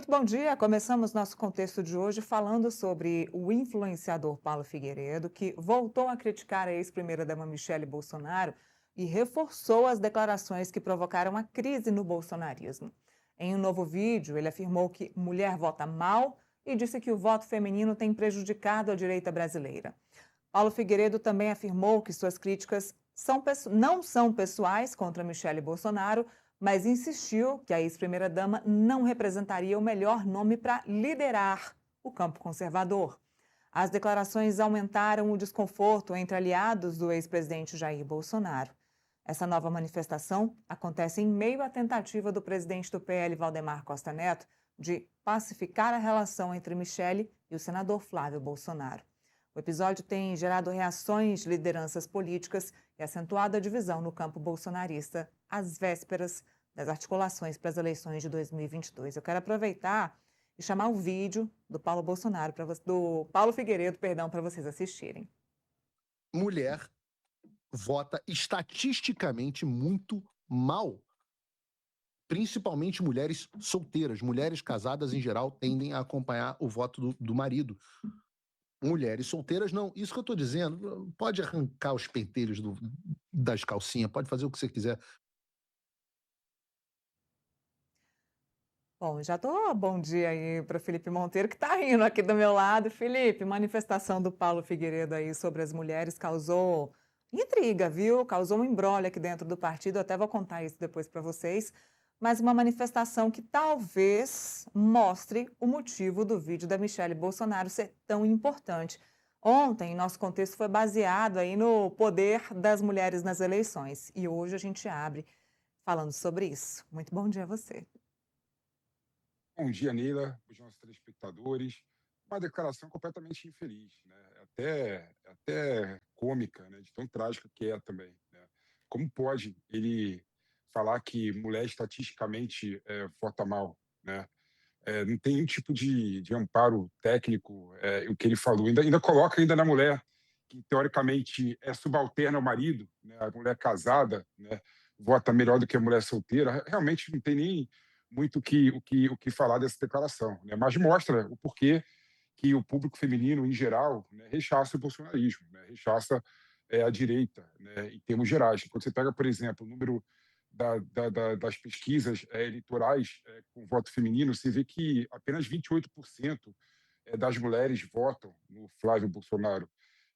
Muito bom dia. Começamos nosso contexto de hoje falando sobre o influenciador Paulo Figueiredo, que voltou a criticar a ex-primeira-dama Michele Bolsonaro e reforçou as declarações que provocaram a crise no bolsonarismo. Em um novo vídeo, ele afirmou que mulher vota mal e disse que o voto feminino tem prejudicado a direita brasileira. Paulo Figueiredo também afirmou que suas críticas não são pessoais contra Michele Bolsonaro, mas insistiu que a ex-primeira-dama não representaria o melhor nome para liderar o campo conservador. As declarações aumentaram o desconforto entre aliados do ex-presidente Jair Bolsonaro. Essa nova manifestação acontece em meio à tentativa do presidente do PL, Valdemar Costa Neto, de pacificar a relação entre Michele e o senador Flávio Bolsonaro. O episódio tem gerado reações de lideranças políticas e acentuado a divisão no campo bolsonarista às vésperas das articulações para as eleições de 2022. Eu quero aproveitar e chamar o vídeo do do Paulo Figueiredo, perdão, para vocês assistirem. Mulher vota estatisticamente muito mal. Principalmente mulheres solteiras, mulheres casadas em geral tendem a acompanhar o voto do marido. Mulheres solteiras não, isso que eu estou dizendo, pode arrancar os pentelhos das calcinhas, pode fazer o que você quiser. Bom, já tô bom dia aí para Felipe Monteiro, que está rindo aqui do meu lado. Felipe, manifestação do Paulo Figueiredo aí sobre as mulheres causou intriga, viu? Causou um imbróglio aqui dentro do partido. Eu até vou contar isso depois para vocês. Mas uma manifestação que talvez mostre o motivo do vídeo da Michele Bolsonaro ser tão importante. Ontem, nosso contexto foi baseado aí no poder das mulheres nas eleições. E hoje a gente abre falando sobre isso. Muito bom dia a você. Bom dia, Neila, os nossos telespectadores. Uma declaração completamente infeliz, né? Até cômica, né? De tão trágica que é também, né? Como pode ele falar que mulher estatisticamente vota mal, né? Não tem nenhum tipo de amparo técnico, o que ele falou. Ainda coloca ainda na mulher, que teoricamente é subalterna ao marido, né? A mulher casada, né? Vota melhor do que a mulher solteira. Realmente não tem nem muito o que falar dessa declaração, né? Mas mostra o porquê que o público feminino, em geral, né, rechaça o bolsonarismo, né? Rechaça a direita, né, em termos gerais. Quando você pega, por exemplo, o número das pesquisas eleitorais com voto feminino, você vê que apenas 28% das mulheres votam no Flávio Bolsonaro.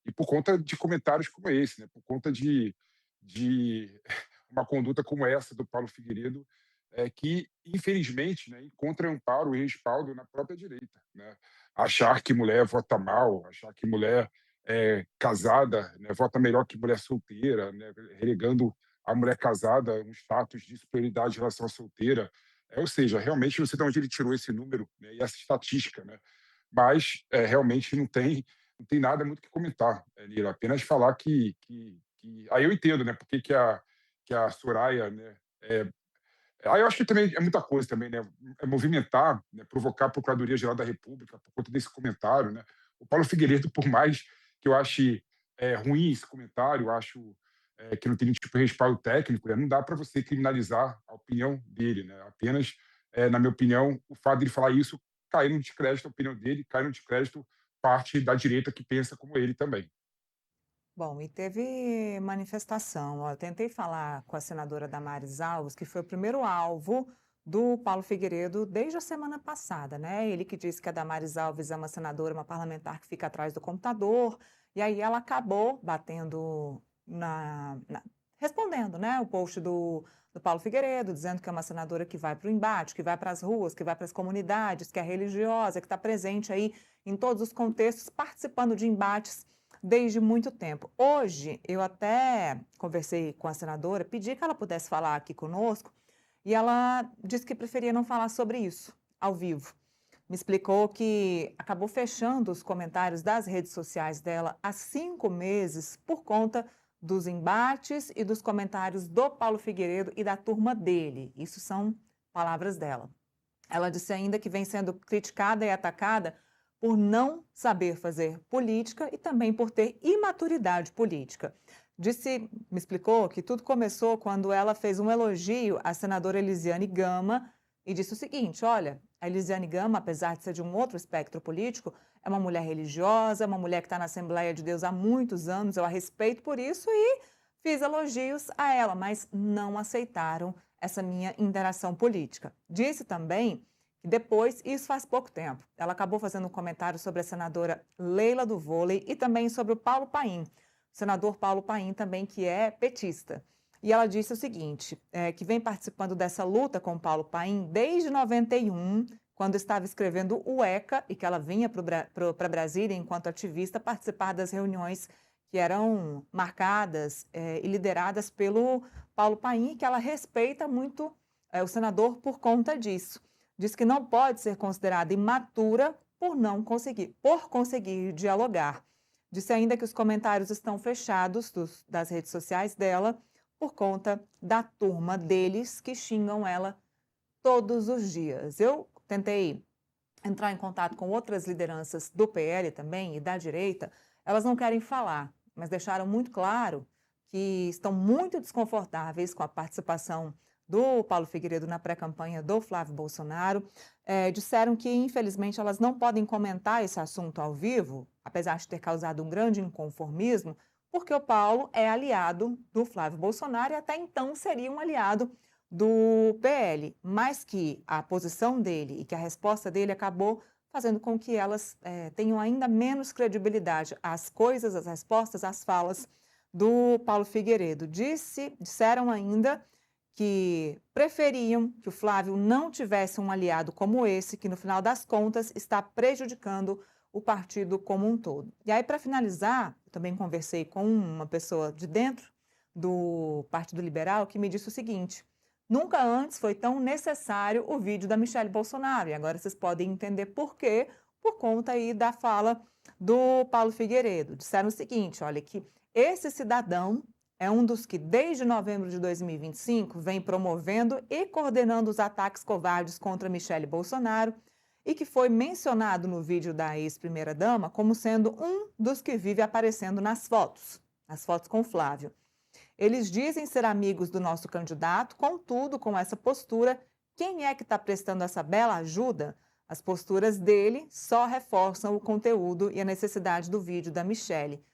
E por conta de comentários como esse, né? Por conta de uma conduta como essa do Paulo Figueiredo, que, infelizmente, né, encontra amparo e respaldo na própria direita, né? Achar que mulher vota mal, achar que mulher casada, né, vota melhor que mulher solteira, né, relegando a mulher casada um status de superioridade em relação à solteira. Ou seja, realmente, não sei de onde ele tirou esse número, né, e essa estatística, né? Mas realmente não tem nada muito que comentar, Nira. Apenas falar que. Aí eu entendo, né? Porque que a Soraya, né? Aí eu acho que também é muita coisa também, né? É movimentar, né? Provocar a Procuradoria-Geral da República por conta desse comentário, né? O Paulo Figueiredo, por mais que eu ache ruim esse comentário, eu acho que não tem nenhum tipo de respaldo técnico, né? Não dá para você criminalizar a opinião dele, né? Apenas, na minha opinião, o fato de ele falar isso cai no descrédito a opinião dele, cai no descrédito parte da direita que pensa como ele também. Bom, e teve manifestação. Ó, eu tentei falar com a senadora Damares Alves, que foi o primeiro alvo do Paulo Figueiredo desde a semana passada, né? Ele que disse que a Damares Alves é uma senadora, uma parlamentar que fica atrás do computador, e aí ela acabou batendo respondendo, né, o post do Paulo Figueiredo, dizendo que é uma senadora que vai para o embate, que vai para as ruas, que vai para as comunidades, que é religiosa, que está presente aí em todos os contextos, participando de embates desde muito tempo. Hoje, eu até conversei com a senadora, pedi que ela pudesse falar aqui conosco, e ela disse que preferia não falar sobre isso ao vivo. Me explicou que acabou fechando os comentários das redes sociais dela há 5 meses por conta dos embates e dos comentários do Paulo Figueiredo e da turma dele. Isso são palavras dela. Ela disse ainda que vem sendo criticada e atacada por não saber fazer política e também por ter imaturidade política. Me explicou que tudo começou quando ela fez um elogio à senadora Elisiane Gama e disse o seguinte: olha, A Elisiane Gama, apesar de ser de um outro espectro político, é uma mulher religiosa, uma mulher que está na Assembleia de Deus há muitos anos, eu a respeito por isso e fiz elogios a ela, mas não aceitaram essa minha interação política. Disse também que depois, isso faz pouco tempo, ela acabou fazendo um comentário sobre a senadora Leila do Vôlei e também sobre o Paulo Paim, o senador Paulo Paim também, que é petista. E ela disse o seguinte, que vem participando dessa luta com o Paulo Paim desde 91, quando estava escrevendo o ECA, e que ela vinha para Brasília enquanto ativista participar das reuniões que eram marcadas e lideradas pelo Paulo Paim, que ela respeita muito o senador por conta disso. Diz que não pode ser considerada imatura por conseguir dialogar. Disse ainda que os comentários estão fechados das redes sociais dela por conta da turma deles que xingam ela todos os dias. Eu tentei entrar em contato com outras lideranças do PL também e da direita, elas não querem falar, mas deixaram muito claro que estão muito desconfortáveis com a participação do Paulo Figueiredo na pré-campanha do Flávio Bolsonaro. Disseram que, infelizmente, elas não podem comentar esse assunto ao vivo, apesar de ter causado um grande inconformismo, porque o Paulo é aliado do Flávio Bolsonaro e até então seria um aliado do PL, mas que a posição dele e que a resposta dele acabou fazendo com que elas tenham ainda menos credibilidade às coisas, às respostas, às falas do Paulo Figueiredo. Disseram ainda que preferiam que o Flávio não tivesse um aliado como esse, que no final das contas está prejudicando o partido como um todo. E aí, para finalizar, eu também conversei com uma pessoa de dentro do Partido Liberal que me disse o seguinte: nunca antes foi tão necessário o vídeo da Michelle Bolsonaro, e agora vocês podem entender por quê, por conta aí da fala do Paulo Figueiredo. Disseram o seguinte, olha, que esse cidadão é um dos que, desde novembro de 2025, vem promovendo e coordenando os ataques covardes contra Michelle Bolsonaro e que foi mencionado no vídeo da ex-primeira-dama como sendo um dos que vive aparecendo nas fotos com o Flávio. Eles dizem ser amigos do nosso candidato, contudo, com essa postura, quem é que está prestando essa bela ajuda? As posturas dele só reforçam o conteúdo e a necessidade do vídeo da Michelle.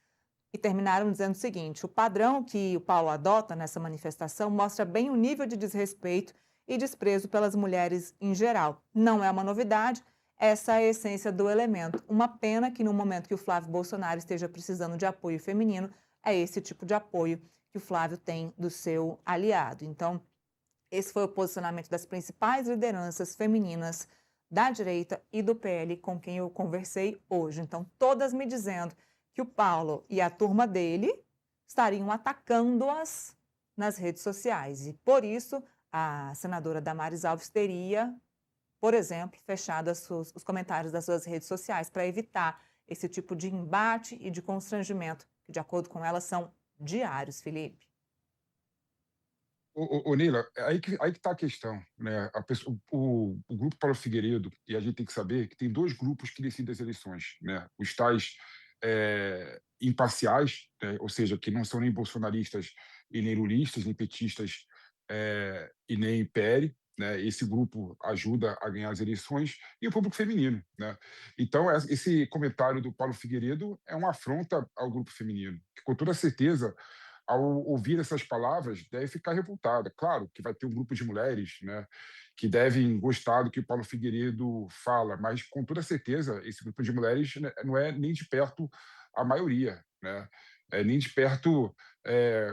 E terminaram dizendo o seguinte: o padrão que o Paulo adota nessa manifestação mostra bem o nível de desrespeito e desprezo pelas mulheres em geral. Não é uma novidade, essa é a essência do elemento. Uma pena que no momento que o Flávio Bolsonaro esteja precisando de apoio feminino, é esse tipo de apoio que o Flávio tem do seu aliado. Então, esse foi o posicionamento das principais lideranças femininas da direita e do PL com quem eu conversei hoje. Então, todas me dizendo que o Paulo e a turma dele estariam atacando-as nas redes sociais. E, por isso, a senadora Damares Alves teria, por exemplo, fechado os comentários das suas redes sociais para evitar esse tipo de embate e de constrangimento, que, de acordo com ela, são diários, Felipe. Neila, aí que está a questão, né? O grupo Paulo Figueiredo, e a gente tem que saber que tem dois grupos que decidem as eleições, né? Os tais imparciais, né? Ou seja, que não são nem bolsonaristas e nem lulistas, nem petistas e nem PL, né? Esse grupo ajuda a ganhar as eleições, e o público feminino, né? Então, esse comentário do Paulo Figueiredo é uma afronta ao grupo feminino, que com toda certeza, ao ouvir essas palavras, deve ficar revoltada. Claro que vai ter um grupo de mulheres, né, que devem gostar do que o Paulo Figueiredo fala, mas com toda certeza esse grupo de mulheres, né, não é nem de perto a maioria, né? Nem de perto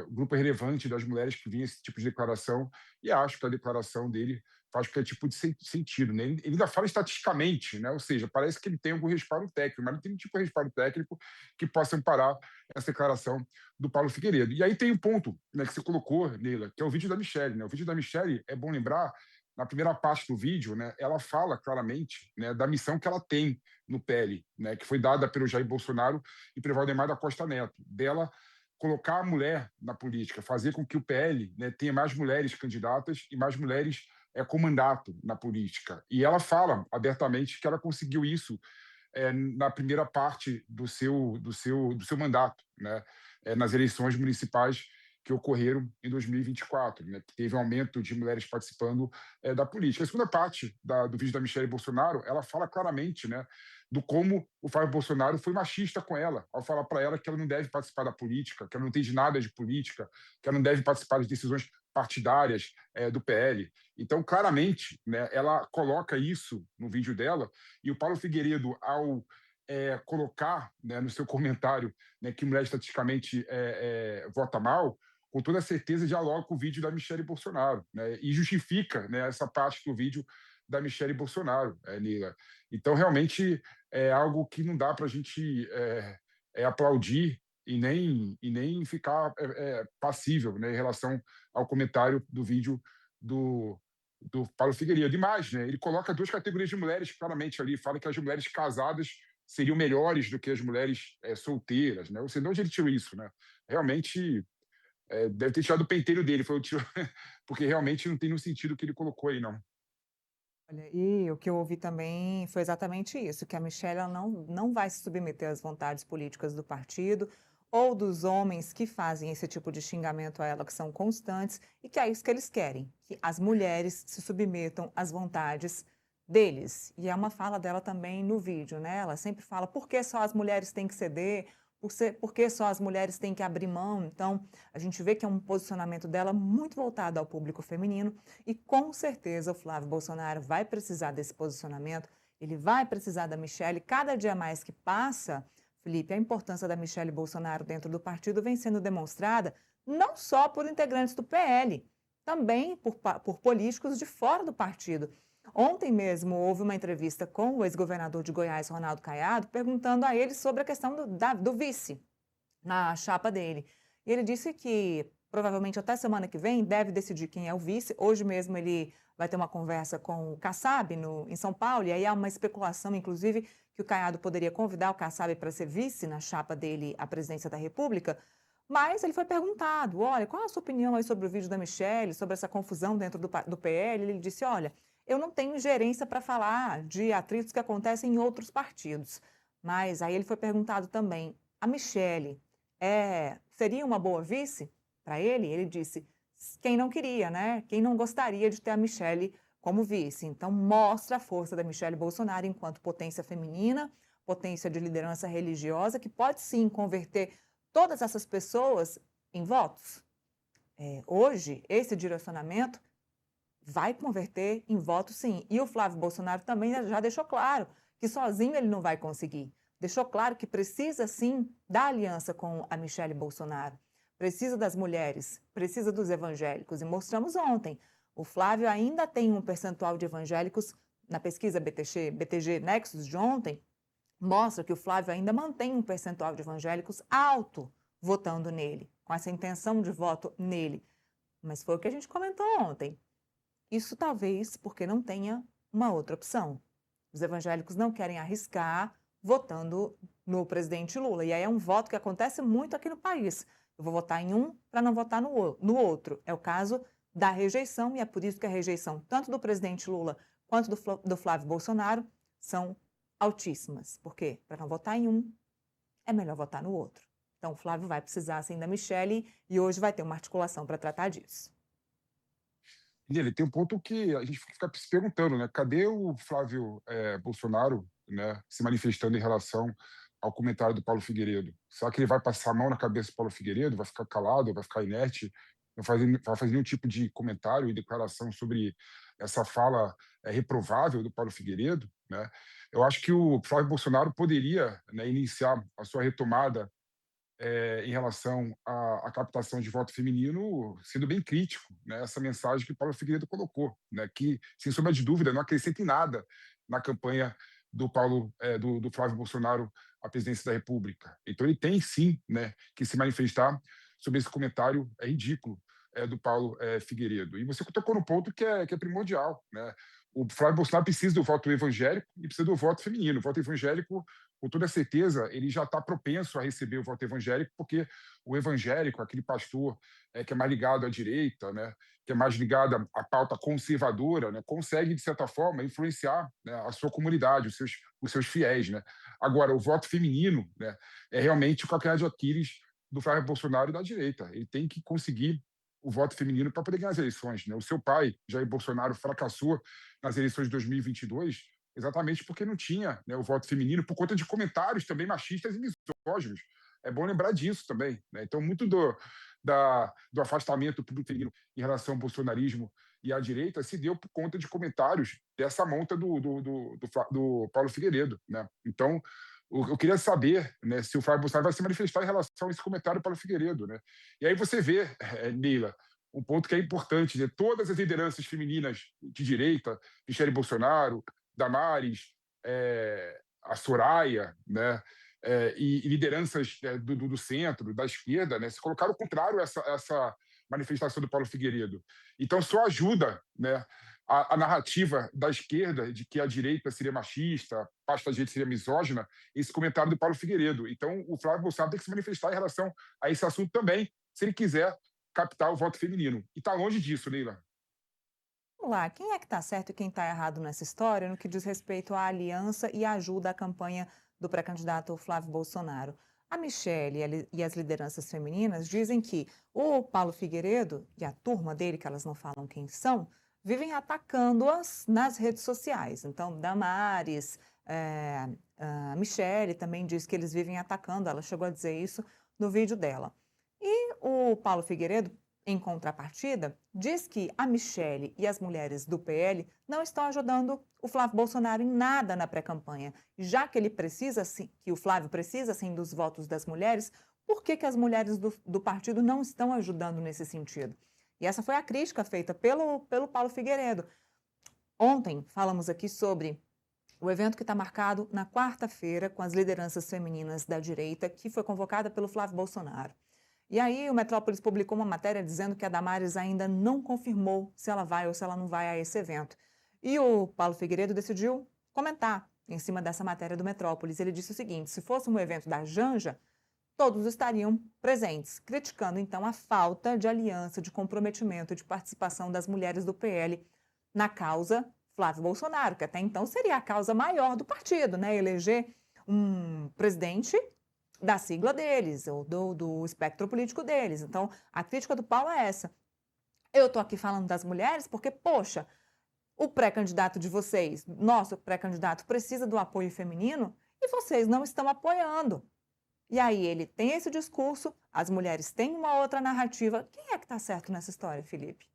o grupo relevante das mulheres que vêm esse tipo de declaração, e acho que a declaração dele faz qualquer tipo de sentido, né? Ele ainda fala estatisticamente, né? Ou seja, parece que ele tem algum respaldo técnico, mas não tem nenhum tipo de respaldo técnico que possa amparar essa declaração do Paulo Figueiredo. E aí tem um ponto, né, que você colocou, Neila, que é o vídeo da Michelle, né? O vídeo da Michelle, é bom lembrar, na primeira parte do vídeo, né, ela fala claramente, né, da missão que ela tem no PL, né, que foi dada pelo Jair Bolsonaro e pelo Valdemar da Costa Neto, dela colocar a mulher na política, fazer com que o PL, né, tenha mais mulheres candidatas e mais mulheres com mandato na política. E ela fala abertamente que ela conseguiu isso na primeira parte do seu mandato, né? Nas eleições municipais que ocorreram em 2024, né, que teve um aumento de mulheres participando da política. A segunda parte do vídeo da Michelle Bolsonaro, ela fala claramente, né, do como o Flávio Bolsonaro foi machista com ela, ao falar para ela que ela não deve participar da política, que ela não entende nada de política, que ela não deve participar das decisões partidárias do PL. Então, claramente, né, ela coloca isso no vídeo dela, e o Paulo Figueiredo, ao colocar, né, no seu comentário, né, que mulher estatisticamente vota mal, com toda certeza dialoga com o vídeo da Michelle Bolsonaro, né, e justifica, né, essa parte do vídeo da Michelle Bolsonaro, Nila. Então, realmente, é algo que não dá para a gente aplaudir e nem ficar passível, né, em relação ao comentário do vídeo do Paulo Figueiredo. E mais, né, ele coloca duas categorias de mulheres claramente ali, fala que as mulheres casadas seriam melhores do que as mulheres solteiras, né? Ou seja, de onde ele tirou isso, né? Realmente deve ter tirado o penteiro dele, foi o tiro, porque realmente não tem nenhum sentido o que ele colocou aí, não. Olha, e o que eu ouvi também foi exatamente isso, que a Michelle ela não vai se submeter às vontades políticas do partido ou dos homens que fazem esse tipo de xingamento a ela, que são constantes, e que é isso que eles querem, que as mulheres se submetam às vontades deles. E é uma fala dela também no vídeo, né? Ela sempre fala por que só as mulheres têm que ceder, por que só as mulheres têm que abrir mão. Então, a gente vê que é um posicionamento dela muito voltado ao público feminino. E com certeza o Flávio Bolsonaro vai precisar desse posicionamento, ele vai precisar da Michelle. Cada dia mais que passa, Felipe, a importância da Michelle Bolsonaro dentro do partido vem sendo demonstrada não só por integrantes do PL, também por políticos de fora do partido. Ontem mesmo houve uma entrevista com o ex-governador de Goiás, Ronaldo Caiado, perguntando a ele sobre a questão do vice na chapa dele. E ele disse que provavelmente até semana que vem deve decidir quem é o vice. Hoje mesmo ele vai ter uma conversa com o Kassab em São Paulo, e aí há uma especulação, inclusive, que o Caiado poderia convidar o Kassab para ser vice na chapa dele à presidência da República. Mas ele foi perguntado, olha, qual a sua opinião aí sobre o vídeo da Michelle, sobre essa confusão dentro do PL? Ele disse, olha, eu não tenho gerência para falar de atritos que acontecem em outros partidos. Mas aí ele foi perguntado também, a Michelle seria uma boa vice para ele? Ele disse, quem não queria, né? Quem não gostaria de ter a Michelle como vice? Então, mostra a força da Michelle Bolsonaro enquanto potência feminina, potência de liderança religiosa, que pode sim converter todas essas pessoas em votos. Hoje, esse direcionamento vai converter em votos, sim. E o Flávio Bolsonaro também já deixou claro que sozinho ele não vai conseguir. Deixou claro que precisa, sim, da aliança com a Michelle Bolsonaro. Precisa das mulheres, precisa dos evangélicos. E mostramos ontem, o Flávio ainda tem um percentual de evangélicos na pesquisa BTG Nexus de ontem, mostra que o Flávio ainda mantém um percentual de evangélicos alto votando nele, com essa intenção de voto nele. Mas foi o que a gente comentou ontem. Isso talvez porque não tenha uma outra opção. Os evangélicos não querem arriscar votando no presidente Lula. E aí é um voto que acontece muito aqui no país. Eu vou votar em um para não votar no outro. É o caso da rejeição, e é por isso que a rejeição tanto do presidente Lula quanto do Flávio Bolsonaro são altíssimas. Por quê? Para não votar em um, é melhor votar no outro. Então o Flávio vai precisar, sim, da Michelle, e hoje vai ter uma articulação para tratar disso. E ele tem um ponto que a gente fica se perguntando, né? Cadê o Flávio Bolsonaro, né, se manifestando em relação ao comentário do Paulo Figueiredo? Será que ele vai passar a mão na cabeça do Paulo Figueiredo, vai ficar calado, vai ficar inerte, não vai fazer nenhum tipo de comentário e declaração sobre essa fala reprovável do Paulo Figueiredo, né? Eu acho que o Flávio Bolsonaro poderia, né, iniciar a sua retomada em relação à captação de voto feminino, sendo bem crítico, né, essa mensagem que Paulo Figueiredo colocou, né, que, sem sombra de dúvida, não acrescenta em nada na campanha do Flávio Bolsonaro à presidência da República. Então ele tem sim, né, que se manifestar sobre esse comentário ridículo do Paulo Figueiredo. E você tocou no ponto que é primordial, né? O Flávio Bolsonaro precisa do voto evangélico e precisa do voto feminino. O voto evangélico, com toda certeza, ele já está propenso a receber o voto evangélico, porque o evangélico, aquele pastor que é mais ligado à direita, né, que é mais ligado à pauta conservadora, né, consegue, de certa forma, influenciar, né, a sua comunidade, os seus fiéis. Né? Agora, o voto feminino, né, é realmente o calcanhar de Aquiles do Flávio Bolsonaro e da direita. Ele tem que conseguir o voto feminino para poder ganhar as eleições, né? O seu pai, Jair Bolsonaro, fracassou nas eleições de 2022 exatamente porque não tinha, né, o voto feminino, por conta de comentários também machistas e misóginos. É bom lembrar disso também, né? Então, muito do afastamento do público feminino em relação ao bolsonarismo e à direita se deu por conta de comentários dessa monta do Paulo Figueiredo, né? Então, eu queria saber, né, se o Flávio Bolsonaro vai se manifestar em relação a esse comentário do Paulo Figueiredo, né? E aí você vê, Neila, um ponto que é importante, né? Todas as lideranças femininas de direita, Michele Bolsonaro, Damares, a Soraya, né? E lideranças do centro, da esquerda, né? Se colocaram ao contrário a essa manifestação do Paulo Figueiredo. Então, só ajuda, né, a narrativa da esquerda de que a direita seria machista, a parte da direita seria misógina, esse comentário do Paulo Figueiredo. Então, o Flávio Bolsonaro tem que se manifestar em relação a esse assunto também, se ele quiser captar o voto feminino. E está longe disso, Neila. Vamos lá, quem é que está certo e quem está errado nessa história no que diz respeito à aliança e ajuda à campanha do pré-candidato Flávio Bolsonaro? A Michelle e as lideranças femininas dizem que o Paulo Figueiredo e a turma dele, que elas não falam quem são, vivem atacando-as nas redes sociais. Então, Damares, a Michelle também diz que eles vivem atacando, ela chegou a dizer isso no vídeo dela. E o Paulo Figueiredo, em contrapartida, diz que a Michelle e as mulheres do PL não estão ajudando o Flávio Bolsonaro em nada na pré-campanha. Já que ele precisa, sim, que o Flávio precisa, sim, dos votos das mulheres, por que as mulheres do partido não estão ajudando nesse sentido? E essa foi a crítica feita pelo Paulo Figueiredo. Ontem falamos aqui sobre o evento que está marcado na quarta-feira com as lideranças femininas da direita, que foi convocada pelo Flávio Bolsonaro. E aí o Metrópolis publicou uma matéria dizendo que a Damares ainda não confirmou se ela vai ou se ela não vai a esse evento. E o Paulo Figueiredo decidiu comentar em cima dessa matéria do Metrópolis. Ele disse o seguinte: se fosse um evento da Janja, todos estariam presentes, criticando então a falta de aliança, de comprometimento, de participação das mulheres do PL na causa Flávio Bolsonaro, que até então seria a causa maior do partido, né? Eleger um presidente da sigla deles, ou do espectro político deles. Então, a crítica do Paulo é essa. Eu estou aqui falando das mulheres porque, poxa, o pré-candidato de vocês, nosso pré-candidato, precisa do apoio feminino e vocês não estão apoiando. E aí ele tem esse discurso, as mulheres têm uma outra narrativa. Quem é que está certo nessa história, Felipe?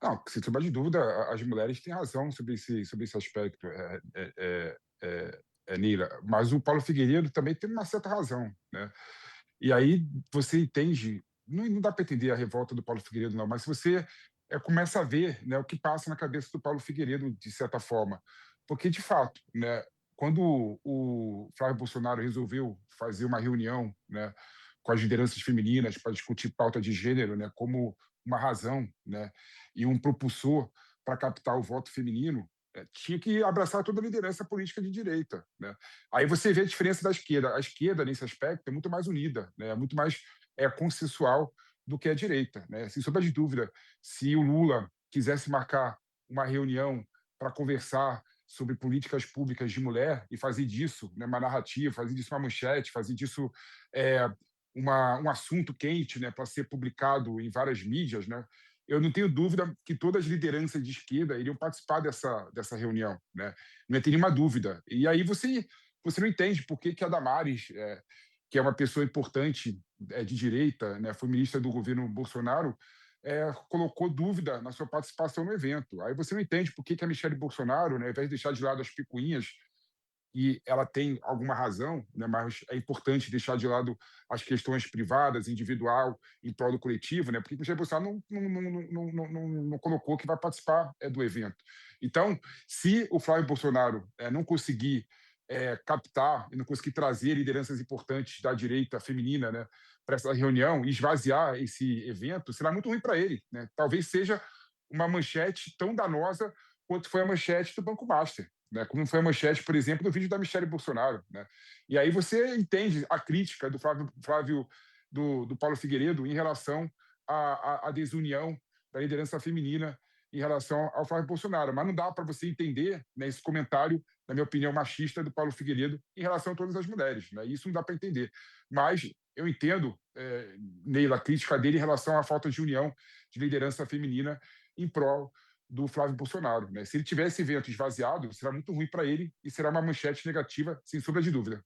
Não, sem sombra de dúvida, as mulheres têm razão sobre esse aspecto, Neila. Mas o Paulo Figueiredo também tem uma certa razão, né? E aí você entende, não dá para entender a revolta do Paulo Figueiredo, não, mas você começa a ver, né, o que passa na cabeça do Paulo Figueiredo, de certa forma. Porque, de fato, né, quando o Flávio Bolsonaro resolveu fazer uma reunião, né, com as lideranças femininas para discutir pauta de gênero, né, como uma razão, né, e um propulsor para captar o voto feminino, tinha que abraçar toda a liderança política de direita, né? Aí você vê a diferença da esquerda. A esquerda, nesse aspecto, é muito mais unida, né? É muito mais consensual do que a direita, né? Sem sombra de dúvida, se o Lula quisesse marcar uma reunião para conversar sobre políticas públicas de mulher e fazer disso, né, uma narrativa, fazer disso uma manchete, fazer disso um assunto quente, né, para ser publicado em várias mídias, né? Eu não tenho dúvida que todas as lideranças de esquerda iriam participar dessa reunião, né? Não ia ter nenhuma dúvida. E aí você não entende por que a Damares, que é uma pessoa importante de direita, né, foi ministra do governo Bolsonaro, colocou dúvida na sua participação no evento. Aí você não entende por que a Michelle Bolsonaro, né, ao invés de deixar de lado as picuinhas, e ela tem alguma razão, né, mas é importante deixar de lado as questões privadas, individual, em prol do coletivo, né, porque o Michel Bolsonaro não colocou que vai participar do evento. Então, se o Flávio Bolsonaro não conseguir captar e não conseguir trazer lideranças importantes da direita feminina, né, para essa reunião e esvaziar esse evento, será muito ruim para ele, né? Talvez seja uma manchete tão danosa quanto foi a manchete do Banco Master, né, como foi a manchete, por exemplo, do vídeo da Michelle Bolsonaro, né? E aí você entende a crítica do do Paulo Figueiredo em relação à desunião da liderança feminina em relação ao Flávio Bolsonaro. Mas não dá para você entender, né, esse comentário, na minha opinião, machista do Paulo Figueiredo em relação a todas as mulheres. Né? Isso não dá para entender. Mas eu entendo, Neila, a crítica dele em relação à falta de união de liderança feminina em prol do Flávio Bolsonaro. Né? Se ele tiver esse evento esvaziado, será muito ruim para ele e será uma manchete negativa, sem sombra de dúvida.